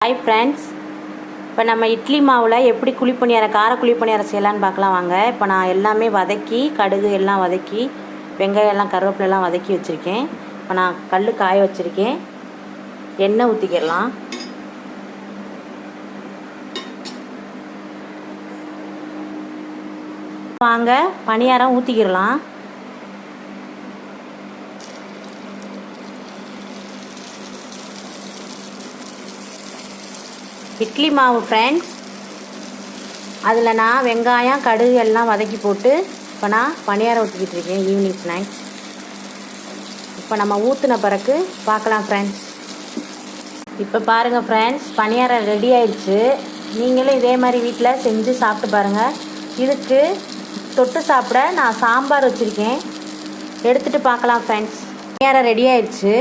Hi friends, இப்போ நம்ம இட்லி மாவில் எப்படி கார குழிப்பணியாரம் செய்யலான்னு பார்க்கலாம் வாங்க. இப்போ நான் எல்லாமே வதக்கி கடுகு எல்லாம் வதக்கி வெங்காயம் எல்லாம் கருவேப்பிலெல்லாம் வதக்கி வச்சுருக்கேன். இப்போ நான் கல் காய வச்சுருக்கேன். எண்ணெய் ஊற்றிக்கிடலாம். வாங்க பணியாரம் ஊற்றிக்கிடலாம். இட்லி மாவு ஃப்ரெண்ட்ஸ், அதில் நான் வெங்காயம் கடுகு எல்லாம் வதக்கி போட்டு இப்போ நான் பணியாரம் ஊற்றிக்கிட்டு இருக்கேன். Evening snacks. இப்போ நம்ம ஊற்றின பிறகு பார்க்கலாம் ஃப்ரெண்ட்ஸ். இப்போ பாருங்கள் ஃப்ரெண்ட்ஸ், பணியாரம் ரெடி ஆயிடுச்சு. நீங்களும் இதே மாதிரி வீட்டில் செஞ்சு சாப்பிட்டு பாருங்கள். இதுக்கு தொட்டு சாப்பிட நான் சாம்பார் வச்சுருக்கேன். எடுத்துகிட்டு பார்க்கலாம் ஃப்ரெண்ட்ஸ். பணியாரம் ரெடி ஆயிடுச்சு.